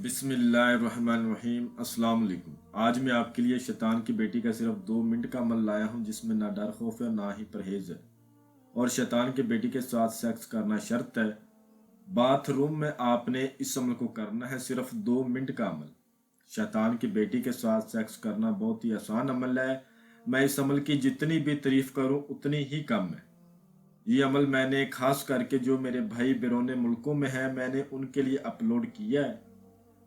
بسم اللہ الرحمن الرحیم۔ السلام علیکم۔ آج میں آپ کے لیے شیطان کی بیٹی کا صرف 2 منٹ کا عمل لایا ہوں جس میں نہ ڈر خوف ہے نہ ہی پرہیز ہے، اور شیطان کی بیٹی کے ساتھ سیکس کرنا شرط ہے۔ باتھ روم میں آپ نے اس عمل کو کرنا ہے، صرف 2 منٹ کا عمل۔ شیطان کی بیٹی کے ساتھ سیکس کرنا بہت ہی آسان عمل ہے۔ میں اس عمل کی جتنی بھی تعریف کروں اتنی ہی کم ہے۔ یہ عمل میں نے خاص کر کے جو میرے بھائی بیرون ملکوں میں ہیں میں نے ان کے لیے اپلوڈ کیا ہے۔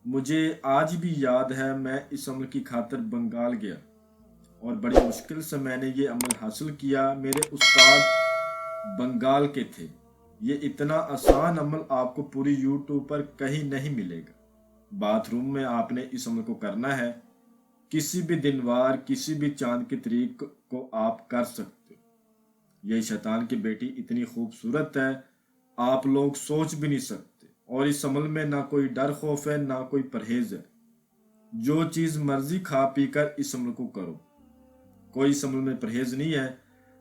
مجھے آج بھی یاد ہے میں اس عمل کی خاطر بنگال گیا اور بڑی مشکل سے میں نے یہ عمل حاصل کیا۔ میرے استاد بنگال کے تھے۔ یہ اتنا آسان عمل آپ کو پوری یوٹیوب پر کہیں نہیں ملے گا۔ باتھ روم میں آپ نے اس عمل کو کرنا ہے۔ کسی بھی دن وار کسی بھی چاند کی تاریخ کو آپ کر سکتے ہو۔ یہ شیطان کی بیٹی اتنی خوبصورت ہے آپ لوگ سوچ بھی نہیں سکتے، اور اس عمل میں نہ کوئی ڈر خوف ہے نہ کوئی پرہیز ہے۔ جو چیز مرضی کھا پی کر اس عمل کو کرو، کوئی اس عمل میں پرہیز نہیں ہے۔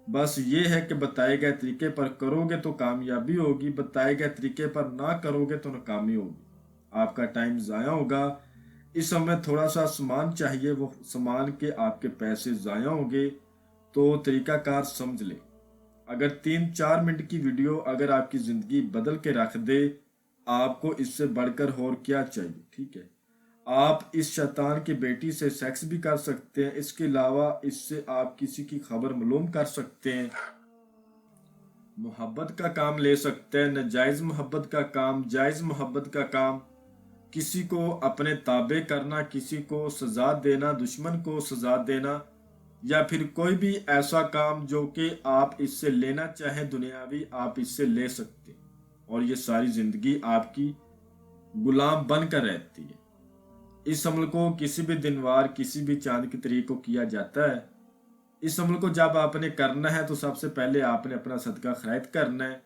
بس یہ ہے کہ بتائے گئے طریقے پر کرو گے تو کامیابی ہوگی، بتائے گئے طریقے پر نہ کرو گے تو ناکامی ہوگی، آپ کا ٹائم ضائع ہوگا۔ اس عمل میں تھوڑا سا سامان چاہیے، وہ سامان کے آپ کے پیسے ضائع ہوں گے، تو طریقہ کار سمجھ لے۔ اگر 3-4 منٹ کی ویڈیو اگر آپ کی زندگی بدل کے رکھ دے، آپ کو اس سے بڑھ کر اور کیا چاہیے؟ ٹھیک ہے، آپ اس شیطان کی بیٹی سے سیکس بھی کر سکتے ہیں، اس کے علاوہ اس سے آپ کسی کی خبر معلوم کر سکتے ہیں، محبت کا کام لے سکتے ہیں، ناجائز محبت کا کام، جائز محبت کا کام، کسی کو اپنے تابع کرنا، کسی کو سزا دینا، دشمن کو سزا دینا، یا پھر کوئی بھی ایسا کام جو کہ آپ اس سے لینا چاہیں دنیاوی، آپ اس سے لے سکتے ہیں، اور یہ ساری زندگی آپ کی غلام بن کر رہتی ہے۔ اس عمل کو کسی بھی دن وار کسی بھی چاند کی تاریخ کو کیا جاتا ہے۔ اس عمل کو جب آپ نے کرنا ہے تو سب سے پہلے آپ نے اپنا صدقہ خیرات کرنا ہے۔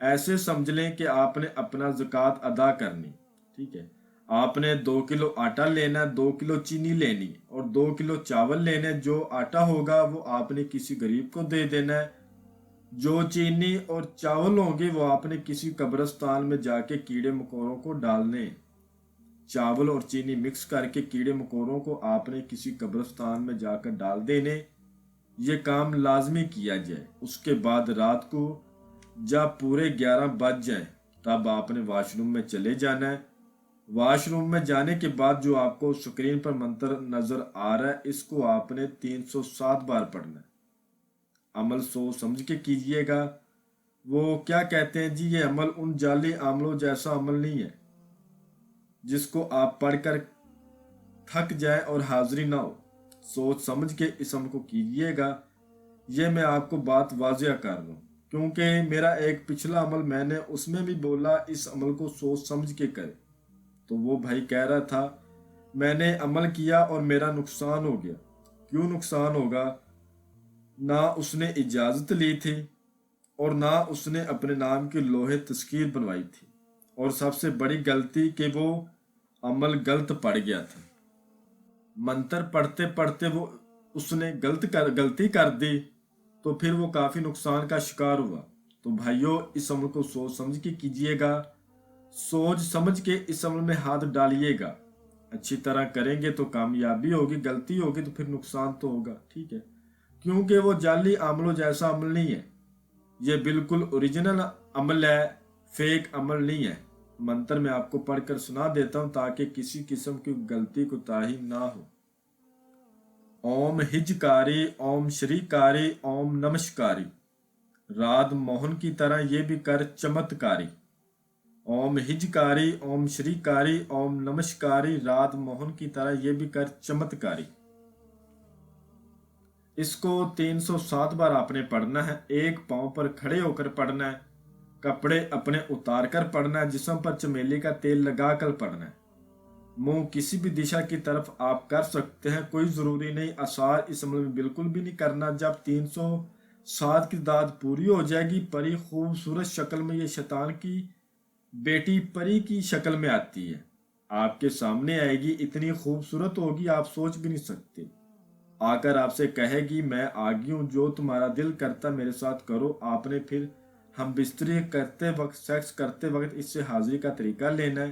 ایسے سمجھ لیں کہ آپ نے اپنا زکوٰۃ ادا کرنی، ٹھیک ہے۔ آپ نے 2 کلو آٹا لینا، 2 کلو چینی لینی اور 2 کلو چاول لینے۔ جو آٹا ہوگا وہ آپ نے کسی غریب کو دے دینا ہے، جو چینی اور چاول ہوں گے وہ آپ نے کسی قبرستان میں جا کے کیڑے مکوڑوں کو ڈالنے۔ چاول اور چینی مکس کر کے کیڑے مکوڑوں کو آپ نے کسی قبرستان میں جا کر ڈال دینے۔ یہ کام لازمی کیا جائے۔ اس کے بعد رات کو جب پورے 11 بج جائیں تب آپ نے واش روم میں چلے جانا ہے۔ واش روم میں جانے کے بعد جو آپ کو سکرین پر منتر نظر آ رہا ہے اس کو آپ نے 307 بار پڑھنا ہے۔ عمل سوچ سمجھ کے کیجئے گا۔ وہ کیا کہتے ہیں جی، یہ عمل ان جعلی عملوں جیسا عمل نہیں ہے جس کو آپ پڑھ کر تھک جائیں اور حاضری نہ ہو۔ سوچ سمجھ کے اس عمل کو کیجئے گا۔ یہ میں آپ کو بات واضح کر رہا ہوں کیونکہ میرا ایک پچھلا عمل میں نے اس میں بھی بولا اس عمل کو سوچ سمجھ کے کرے، تو وہ بھائی کہہ رہا تھا میں نے عمل کیا اور میرا نقصان ہو گیا۔ کیوں نقصان ہوگا؟ نہ اس نے اجازت لی تھی اور نہ اس نے اپنے نام کی لوہے تذکیر بنوائی تھی، اور سب سے بڑی غلطی کہ وہ عمل غلط پڑ گیا تھا۔ منتر پڑھتے پڑھتے وہ اس نے غلطی کر دی تو پھر وہ کافی نقصان کا شکار ہوا۔ تو بھائیوں اس عمل کو سوچ سمجھ کے کیجئے گا۔ سوچ سمجھ کے اس عمل میں ہاتھ ڈالیے گا۔ اچھی طرح کریں گے تو کامیابی ہوگی، غلطی ہوگی تو پھر نقصان تو ہوگا، ٹھیک ہے، کیونکہ وہ جعلی عملوں جیسا عمل نہیں ہے۔ یہ بالکل اوریجنل عمل ہے، فیک عمل نہیں ہے۔ منتر میں آپ کو پڑھ کر سنا دیتا ہوں تاکہ کسی قسم کی غلطی کوتاہی نہ ہو۔ اوم ہجکاری، اوم شریکاری، اوم نمشکاری، راد موہن کی طرح یہ بھی کر چمتکاری۔ اوم ہجکاری، اوم شریکاری، اوم نمشکاری، راد موہن کی طرح یہ بھی کر چمتکاری۔ اس کو 307 بار آپ نے پڑھنا ہے۔ ایک پاؤں پر کھڑے ہو کر پڑھنا ہے، کپڑے اپنے اتار کر پڑھنا ہے، جسم پر چمیلی کا تیل لگا کر پڑھنا ہے۔ منہ کسی بھی دشا کی طرف آپ کر سکتے ہیں، کوئی ضروری نہیں اشعار اس عمل میں بالکل بھی نہیں کرنا۔ جب 307 کی داد پوری ہو جائے گی، پری خوبصورت شکل میں، یہ شیطان کی بیٹی پری کی شکل میں آتی ہے، آپ کے سامنے آئے گی، اتنی خوبصورت ہوگی آپ سوچ بھی نہیں سکتے۔ آ کر آپ سے کہے گی میں آ گئی ہوں، جو تمہارا دل کرتا میرے ساتھ کرو۔ آپ نے پھر ہم بستری کرتے وقت، سیکس کرتے وقت اس سے حاضری کا طریقہ لینا ہے